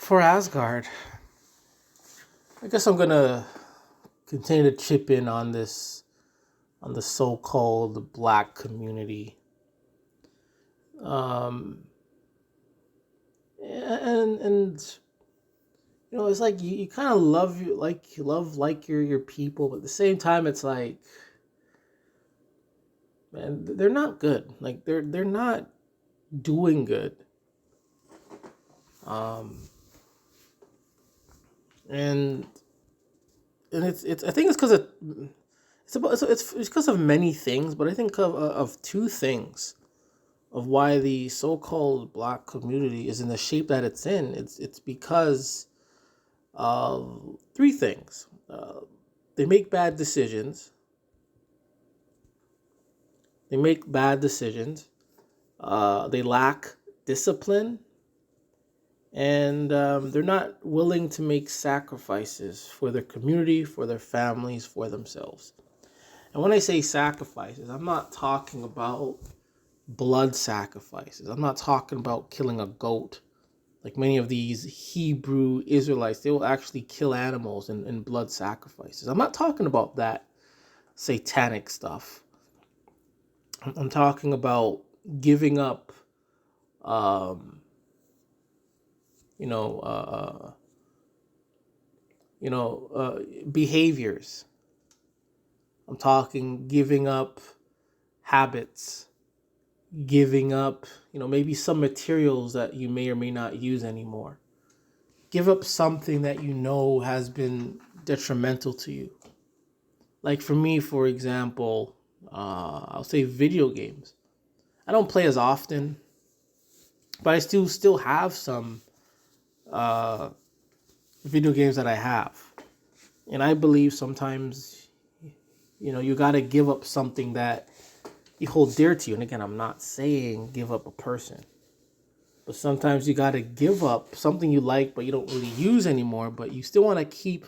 for Asgard, I guess I'm gonna continue to chip in on this, on the so-called black community. Um, and it's like you kind of love your people, but at the same time, it's like, man, they're not good. Like they're not doing good. Um, and it's I think it's because of it's because of many things, but I think of two things of why the so-called black community is in the shape that it's in. It's because of three things. They make bad decisions. They make bad decisions. They lack discipline, and they're not willing to make sacrifices for their community, for their families, for themselves. And when I say sacrifices, I'm not talking about blood sacrifices. I'm not talking about killing a goat. Like many of these Hebrew Israelites, they will actually kill animals in blood sacrifices. I'm not talking about that satanic stuff. I'm talking about giving up, um, you know, uh, uh, behaviors. I'm talking giving up habits, giving up, maybe some materials that you may or may not use anymore. Give up something that you know has been detrimental to you. Like for me, for example, I'll say video games. I don't play as often, but I still have some uh, video games that I have. And I believe sometimes, you got to give up something that you hold dear to you. And again, I'm not saying give up a person, but sometimes you got to give up something you like, but you don't really use anymore, but you still want to keep,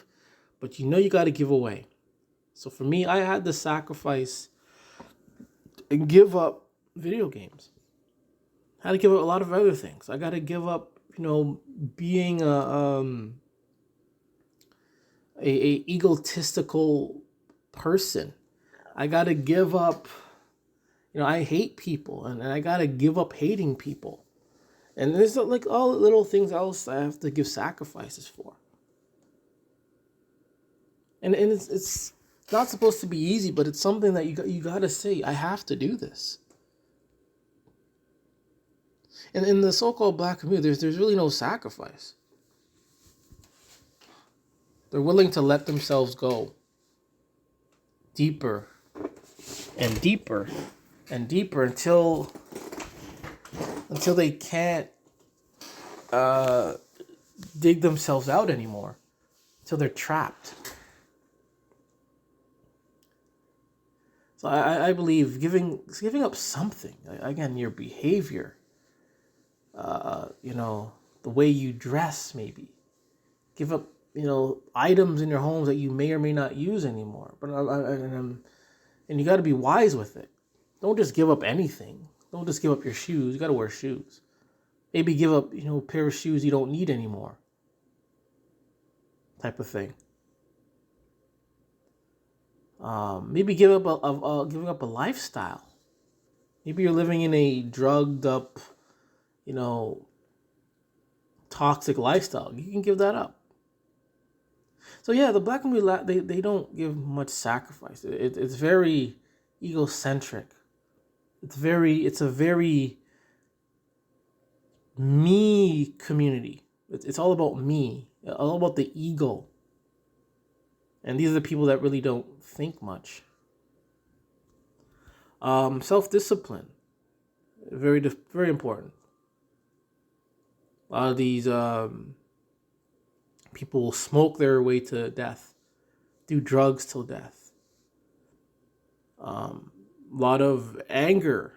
but you got to give away. So for me, I had to sacrifice and give up video games. I had to give up a lot of other things. I got to give up, being a egotistical person. I got to give up, I hate people, and I got to give up hating people. And there's like all the little things else I have to give sacrifices for. And it's not supposed to be easy, but it's something that you got to say, I have to do this. And in the so-called black community, there's really no sacrifice. They're willing to let themselves go deeper and deeper and deeper until they can't uh, dig themselves out anymore, until they're trapped. So I believe giving up something, again, your behavior, the way you dress, maybe give up, items in your homes that you may or may not use anymore. But and you got to be wise with it. Don't just give up anything. Don't just give up your shoes. You got to wear shoes. Maybe give up, a pair of shoes you don't need anymore. Type of thing. Maybe giving up a lifestyle. Maybe you're living in a drugged up, toxic lifestyle. You can give that up. So yeah, the black community, they don't give much sacrifice. It's very egocentric. It's a very me community. It's all about me, all about the ego. And these are the people that really don't think much. Self-discipline, very important. A lot of these people will smoke their way to death, do drugs till death. A lot of anger,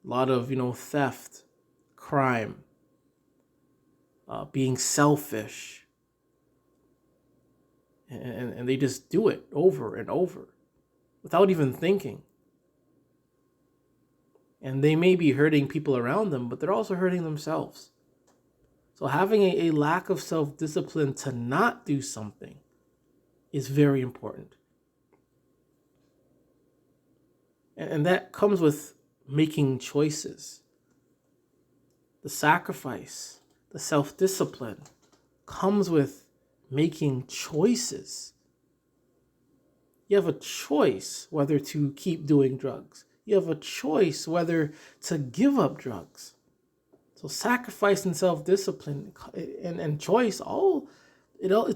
a lot of theft, crime, being selfish, and they just do it over and over without even thinking. And they may be hurting people around them, but they're also hurting themselves. So having a lack of self-discipline to not do something is very important. And that comes with making choices. The sacrifice, the self-discipline comes with making choices. You have a choice whether to keep doing drugs. You have a choice whether to give up drugs. So sacrifice and self-discipline and choice, it's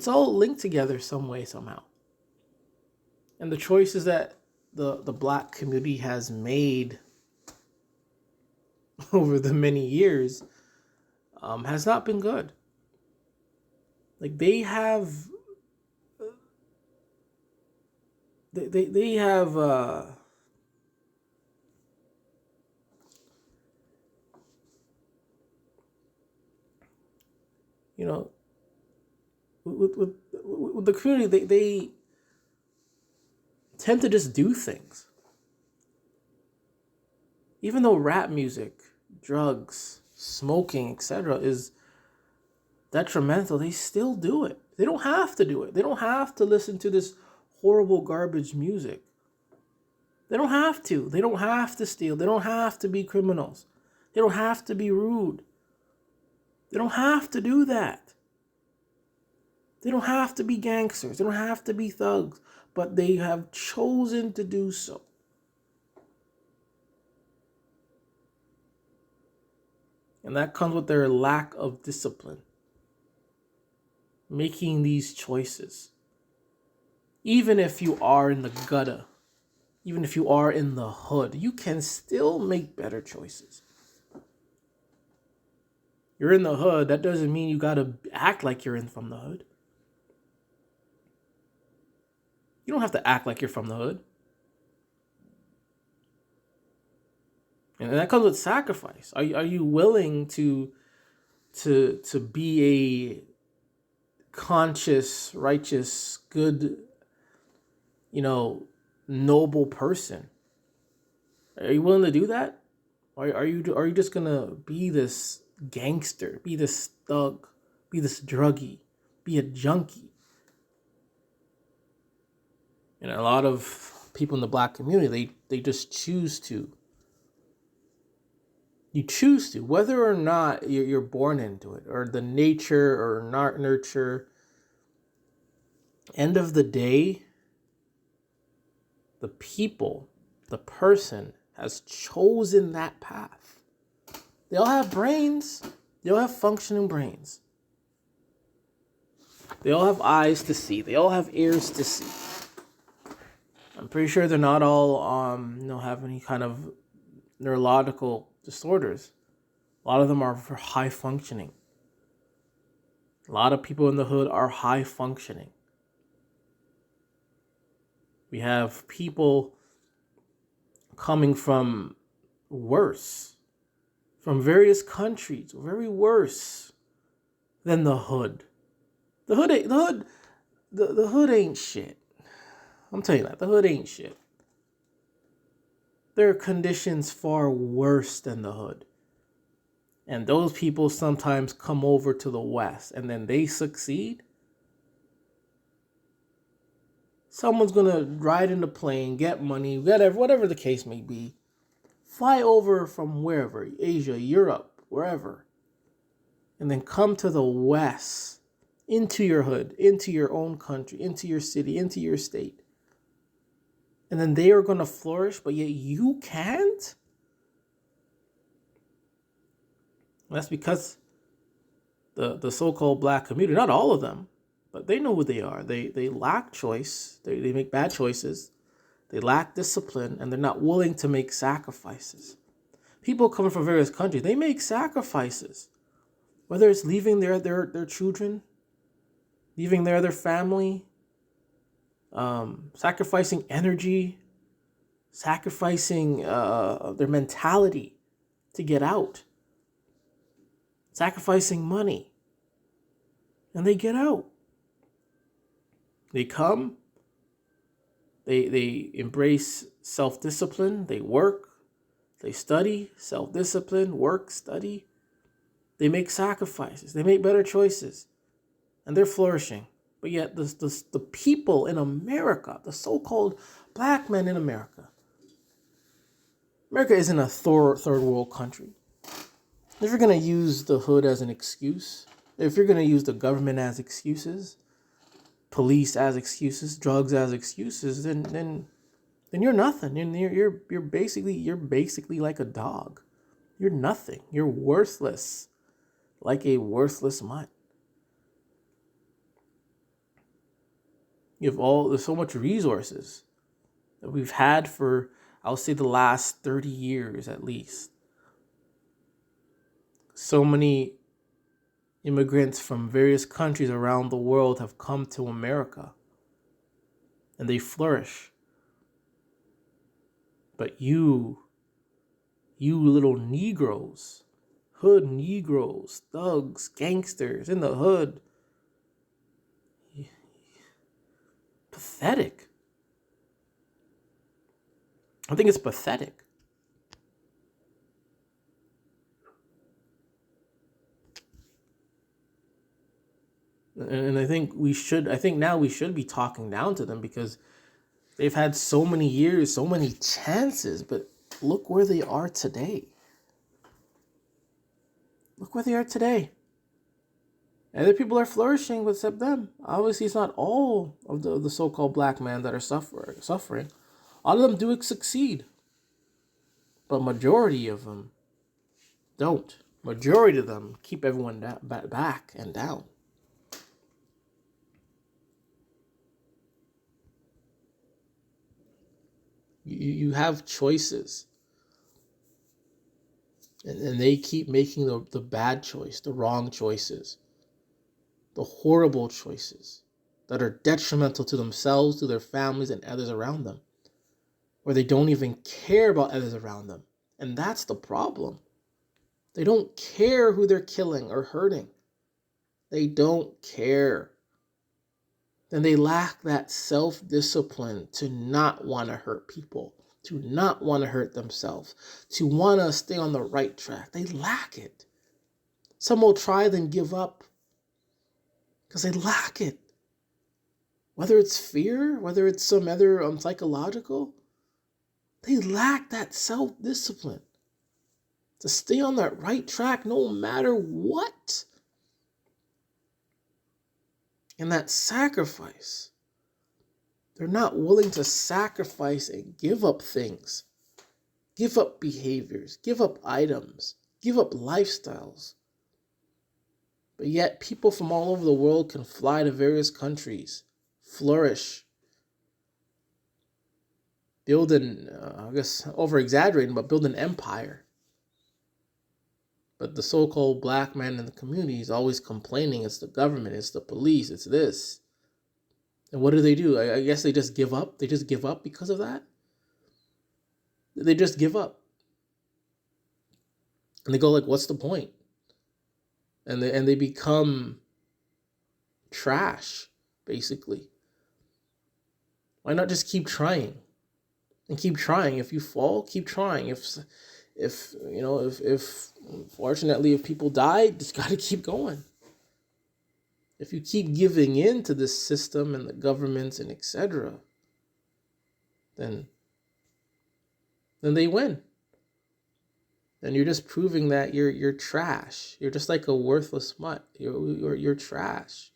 all linked together some way, somehow. And the choices that the Black community has made over the many years has not been good. Like they have you know, with the community, they tend to just do things. Even though rap music, drugs, smoking, etc. is detrimental, they still do it. They don't have to do it. They don't have to listen to this horrible garbage music. They don't have to. They don't have to steal. They don't have to be criminals. They don't have to be rude. They don't have to do that. They don't have to be gangsters. They don't have to be thugs. But they have chosen to do so. And that comes with their lack of discipline. Making these choices. Even if you are in the gutter, even if you are in the hood, you can still make better choices. You're in the hood, that doesn't mean you gotta act like you're from the hood. You don't have to act like you're from the hood. And that comes with sacrifice. Are you willing to be a conscious, righteous, good, noble person? Are you willing to do that? Or are you just gonna be this gangster, be this thug, be this druggie, be a junkie? And a lot of people in the Black community, they just choose to. You choose to, whether or not you're born into it, or the nature or not nurture. End of the day, the person has chosen that path. They all have brains. They all have functioning brains. They all have eyes to see. They all have ears to see. I'm pretty sure they're not all have any kind of neurological disorders. A lot of them are for high functioning. A lot of people in the hood are high functioning. We have people coming from various countries, very worse than the hood. The hood ain't shit. I'm telling you that. The hood ain't shit. There are conditions far worse than the hood. And those people sometimes come over to the West and then they succeed. Someone's going to ride in the plane, get money, whatever the case may be. Fly over from wherever, Asia, Europe, wherever. And then come to the West, into your hood, into your own country, into your city, into your state. And then they are going to flourish, but yet you can't? That's because the so-called Black community, not all of them, but they know who they are. They lack choice. They make bad choices. They lack discipline, and they're not willing to make sacrifices. People coming from various countries, they make sacrifices. Whether it's leaving their children, leaving their family, sacrificing energy, sacrificing their mentality to get out, sacrificing money, and they get out. They come, they embrace self-discipline, they work, they study, self-discipline, work, study. They make sacrifices. They make better choices. And they're flourishing. But yet the people in America, the so-called black men in America isn't a third world country. If you're going to use the hood as an excuse, if you're going to use the government as excuses, police as excuses, drugs as excuses, then you're nothing. And you're basically like a dog. You're nothing. You're worthless, like a worthless mutt. There's so much resources that we've had for, I'll say, the last 30 years at least. So many immigrants from various countries around the world have come to America and they flourish. But you little Negroes, hood Negroes, thugs, gangsters in the hood, pathetic. I think it's pathetic. And I think now we should be talking down to them because they've had so many years, so many chances, but look where they are today. Look where they are today. Other people are flourishing except them. Obviously, it's not all of the so-called black men that are suffering. All of them do succeed. But majority of them don't. Majority of them keep everyone back and down. You have choices. And they keep making the bad choice, the wrong choices, the horrible choices that are detrimental to themselves, to their families, and others around them. Or they don't even care about others around them. And that's the problem. They don't care who they're killing or hurting. They don't care. Then they lack that self-discipline to not want to hurt people, to not want to hurt themselves, to want to stay on the right track. They lack it. Some will try then give up because they lack it. Whether it's fear, whether it's some other psychological, they lack that self-discipline to stay on that right track no matter what. And that sacrifice, they're not willing to sacrifice and give up things, give up behaviors, give up items, give up lifestyles. But yet people from all over the world can fly to various countries, flourish, build I guess over-exaggerating, but build an empire. But the so-called black man in the community is always complaining it's the government, it's the police, it's this. And what do? I guess they just give up. They just give up because of that. They just give up. And they go like, what's the point? And they become trash, basically. Why not just keep trying? And keep trying. If you fall, keep trying. If fortunately, if people die, just got to keep going. If you keep giving in to this system and the governments and etc., then they win. Then you're just proving that you're trash. You're just like a worthless mutt. You're trash.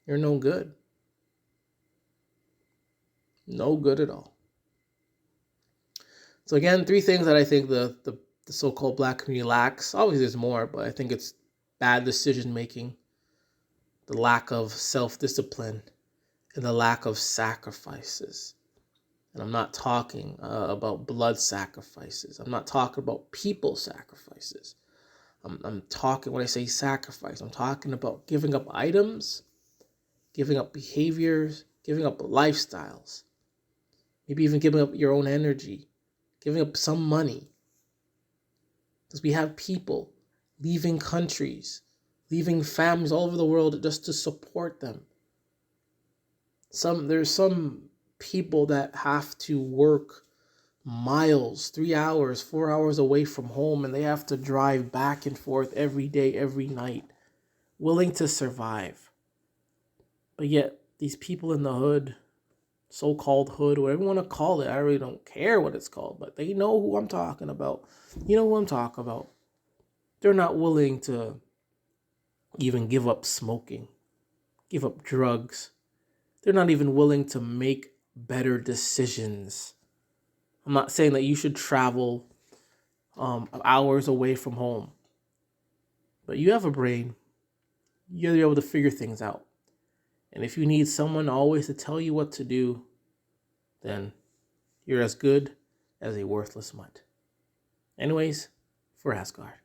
You're no good. No good at all. So again, 3 things that I think the so-called black community lacks. Obviously, there's more, but I think it's bad decision making, the lack of self-discipline, and the lack of sacrifices. And I'm not talking about blood sacrifices. I'm not talking about people sacrifices. I'm talking, when I say sacrifice, I'm talking about giving up items, giving up behaviors, giving up lifestyles, maybe even giving up your own energy, giving up some money. Because we have people leaving countries, leaving families all over the world just to support them. There's some people that have to work miles, 3 hours, 4 hours away from home, and they have to drive back and forth every day, every night, willing to survive. But yet, these people in the hood, so-called hood, whatever you want to call it, I really don't care what it's called, but they know who I'm talking about. You know who I'm talking about. They're not willing to even give up smoking, give up drugs. They're not even willing to make better decisions. I'm not saying that you should travel hours away from home, but you have a brain. You're able to figure things out. And if you need someone always to tell you what to do, then you're as good as a worthless mutt. Anyways, for Asgard.